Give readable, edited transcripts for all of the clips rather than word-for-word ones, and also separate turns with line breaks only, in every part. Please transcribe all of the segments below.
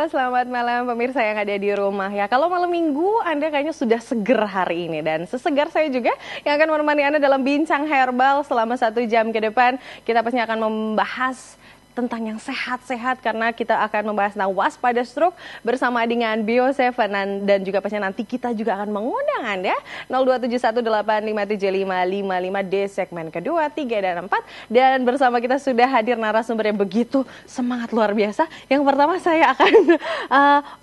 selamat malam pemirsa yang ada di rumah ya. Kalau malam minggu Anda kayaknya sudah seger hari ini dan sesegar saya juga yang akan menemani Anda dalam bincang herbal selama 1 jam ke depan. Kita pasti akan membahas tentang yang sehat-sehat karena kita akan membahas tentang waspada stroke bersama dengan Bio7 dan juga pastinya nanti kita juga akan mengundang Anda 02718575555 di segmen kedua, 3 dan 4 dan bersama kita sudah hadir narasumber yang begitu semangat luar biasa. Yang pertama saya akan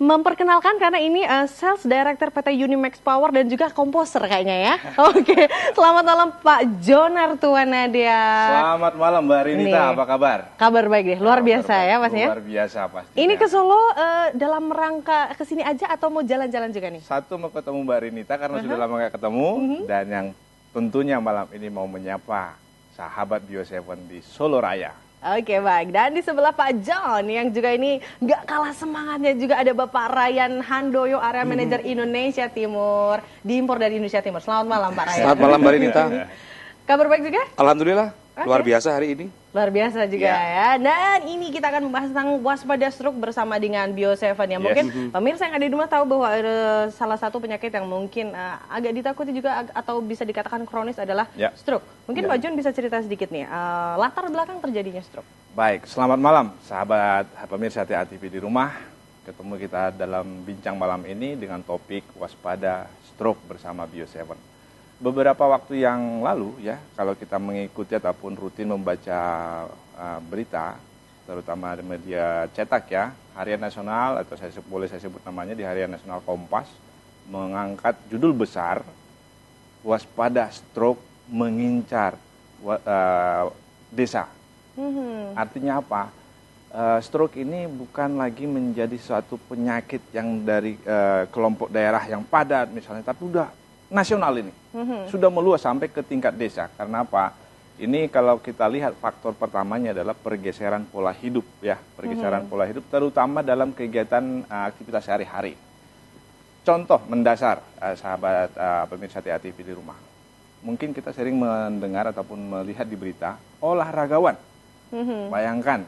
memperkenalkan karena ini Sales Director PT Unimax Power dan juga komposer kayaknya ya. Oke, selamat malam Pak Jonar Tuanadia.
Selamat malam Mbak Rinita, apa kabar?
Kabar baik deh, luar biasa ya Mas ya.
Luar biasa pasti.
Ini ke Solo dalam rangka kesini aja atau mau jalan-jalan juga nih?
Satu mau ketemu Mbak Rinita karena sudah lama gak ketemu dan yang tentunya malam ini mau menyapa sahabat Bio7 di Solo Raya.
Oke baik, dan di sebelah Pak John yang juga ini nggak kalah semangatnya juga ada Bapak Ryan Handoyo, Area Manager Indonesia Timur, diimpor dari Indonesia Timur. Selamat malam Pak Ryan.
Selamat malam Mbak Rinita.
Kabar baik juga?
Alhamdulillah, luar biasa hari ini.
Luar biasa juga ya. Dan ini kita akan membahas tentang waspada stroke bersama dengan Bio7 ya. Mungkin pemirsa yang ada di rumah tahu bahwa salah satu penyakit yang mungkin agak ditakuti juga atau bisa dikatakan kronis adalah stroke. Mungkin Pak John bisa cerita sedikit nih latar belakang terjadinya stroke.
Baik, selamat malam sahabat pemirsa TA TV di rumah. Ketemu kita dalam bincang malam ini dengan topik waspada stroke bersama Bio7. Beberapa waktu yang lalu ya, kalau kita mengikuti ataupun rutin membaca berita, terutama di media cetak ya, Harian Nasional atau boleh saya sebut namanya di Harian Nasional Kompas, mengangkat judul besar, waspada stroke mengincar desa. Artinya apa? Stroke ini bukan lagi menjadi suatu penyakit yang dari kelompok daerah yang padat misalnya, tapi udah nasional ini. Sudah meluas sampai ke tingkat desa. Karena apa? Ini kalau kita lihat faktor pertamanya adalah pergeseran pola hidup ya, pergeseran pola hidup terutama dalam kegiatan aktivitas sehari-hari. Contoh mendasar sahabat pemirsa TA TV di rumah. Mungkin kita sering mendengar ataupun melihat di berita olahragawan. Bayangkan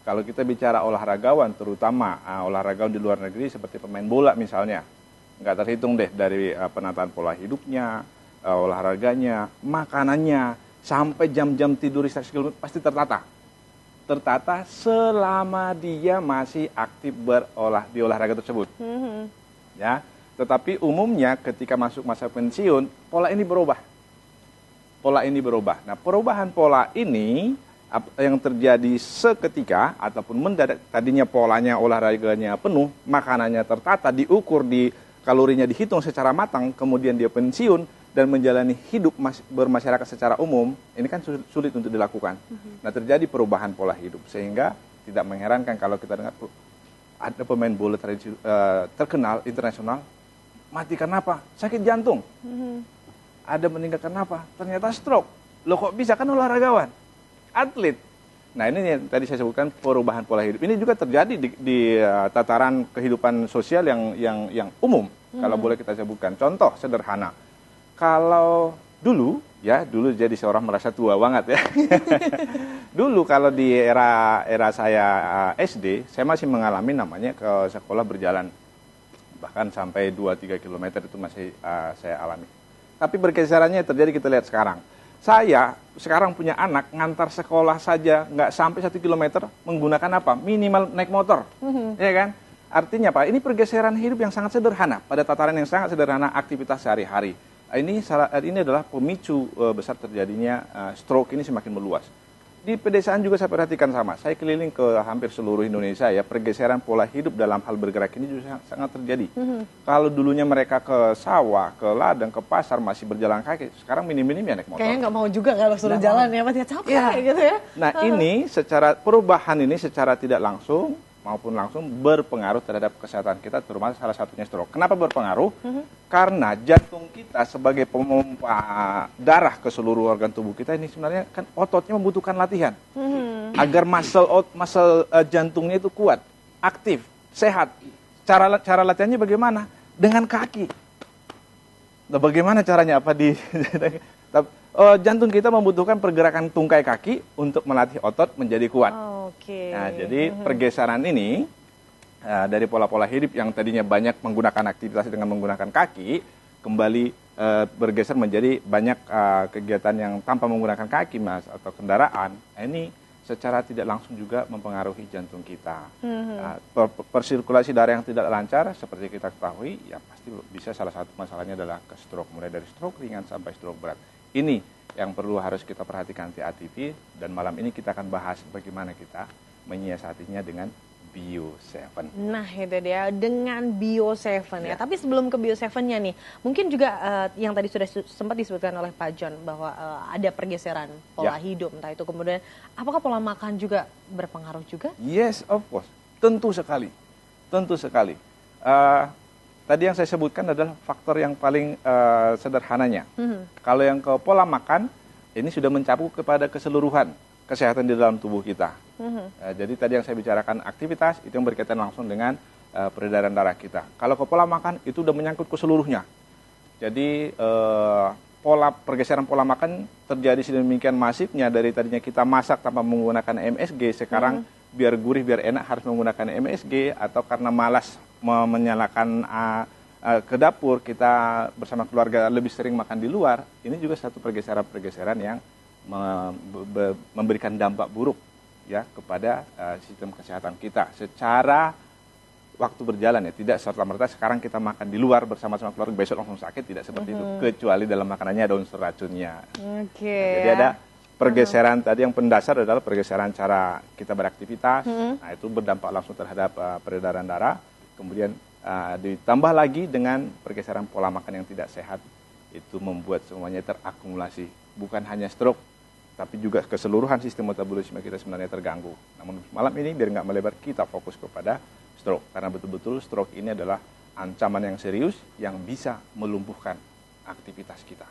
kalau kita bicara olahragawan, terutama olahragawan di luar negeri seperti pemain bola misalnya, nggak terhitung deh dari penataan pola hidupnya, olahraganya, makanannya, sampai jam-jam tidur istirahat segala pasti tertata. Tertata selama dia masih aktif di olahraga tersebut. Ya, tetapi umumnya ketika masuk masa pensiun, pola ini berubah. Pola ini berubah. Nah, perubahan pola ini yang terjadi seketika ataupun mendadak, tadinya polanya olahraganya penuh, makanannya tertata, diukur di kalorinya dihitung secara matang, kemudian dia pensiun dan menjalani hidup bermasyarakat secara umum, ini kan sulit untuk dilakukan. Nah, terjadi perubahan pola hidup, sehingga tidak mengherankan kalau kita dengar ada pemain bola terkenal internasional mati karena apa? Sakit jantung. Ada meninggal karena apa? Ternyata stroke. Loh kok bisa, kan olahragawan, atlet. Nah, ini yang tadi saya sebutkan perubahan pola hidup. Ini juga terjadi di tataran kehidupan sosial yang umum, kalau boleh kita sebutkan. Contoh sederhana, kalau dulu jadi seorang merasa tua banget ya. Dulu kalau di era saya SD, saya masih mengalami namanya ke sekolah berjalan. Bahkan sampai 2-3 km itu masih saya alami. Tapi bergeserannya terjadi kita lihat sekarang. Saya sekarang punya anak, ngantar sekolah saja nggak sampai 1 kilometer menggunakan apa? Minimal naik motor, ya kan? Artinya apa? Ini pergeseran hidup yang sangat sederhana, pada tataran yang sangat sederhana aktivitas sehari-hari. Ini adalah pemicu besar terjadinya stroke ini semakin meluas. Di pedesaan juga saya perhatikan sama. Saya keliling ke hampir seluruh Indonesia ya, pergeseran pola hidup dalam hal bergerak ini juga sangat terjadi. Kalau dulunya mereka ke sawah, ke ladang, ke pasar masih berjalan kaki, sekarang minim-minim ya naik motor.
Kayaknya nggak mau juga kalau suruh jalan ya, Mas, ya capek gitu ya.
Nah, ini perubahan ini secara tidak langsung maupun langsung berpengaruh terhadap kesehatan kita, terutama salah satunya stroke. Kenapa berpengaruh? Karena jantung kita sebagai pemompa darah ke seluruh organ tubuh kita ini sebenarnya kan ototnya membutuhkan latihan. Agar muscle jantungnya itu kuat, aktif, sehat. Cara latihannya bagaimana? Dengan kaki. Nah, bagaimana caranya? Jantung kita membutuhkan pergerakan tungkai kaki untuk melatih otot menjadi kuat.
Oke.
Nah, jadi pergeseran ini dari pola-pola hidup yang tadinya banyak menggunakan aktivitas dengan menggunakan kaki, kembali bergeser menjadi banyak kegiatan yang tanpa menggunakan kaki, Mas, atau kendaraan. Ini secara tidak langsung juga mempengaruhi jantung kita. Persirkulasi darah yang tidak lancar, seperti kita ketahui, ya pasti bisa salah satu masalahnya adalah ke stroke, mulai dari stroke ringan sampai stroke berat. Ini yang perlu harus kita perhatikan hati-hati, dan malam ini kita akan bahas bagaimana kita menyiasatinya dengan Bio7.
Nah itu dia, dengan Bio7 ya. Tapi sebelum ke Bio7-nya nih, mungkin juga yang tadi sudah sempat disebutkan oleh Pak John bahwa ada pergeseran pola hidup, entah itu kemudian apakah pola makan juga berpengaruh juga?
Yes, of course, tentu sekali, tentu sekali. Tadi yang saya sebutkan adalah faktor yang paling sederhananya. Kalau yang ke pola makan, ini sudah mencakup kepada keseluruhan kesehatan di dalam tubuh kita. Jadi tadi yang saya bicarakan aktivitas, itu yang berkaitan langsung dengan peredaran darah kita. Kalau ke pola makan, itu udah menyangkut ke seluruhnya. Jadi pergeseran pola makan terjadi sedemikian masifnya, dari tadinya kita masak tanpa menggunakan MSG, sekarang biar gurih, biar enak harus menggunakan MSG, atau karena malas menyalakan ke dapur, kita bersama keluarga lebih sering makan di luar. Ini juga satu pergeseran-pergeseran yang memberikan dampak buruk ya kepada sistem kesehatan kita secara waktu berjalan ya. Tidak serta-merta sekarang kita makan di luar bersama-sama keluarga besok langsung sakit, tidak seperti itu, kecuali dalam makanannya ada unsur racunnya. Jadi ada pergeseran tadi, yang pendasar adalah pergeseran cara kita beraktivitas. Nah, itu berdampak langsung terhadap peredaran darah. Kemudian ditambah lagi dengan pergeseran pola makan yang tidak sehat, itu membuat semuanya terakumulasi. Bukan hanya stroke, tapi juga keseluruhan sistem metabolisme kita sebenarnya terganggu. Namun malam ini biar nggak melebar, kita fokus kepada stroke. Karena betul-betul stroke ini adalah ancaman yang serius yang bisa melumpuhkan aktivitas kita.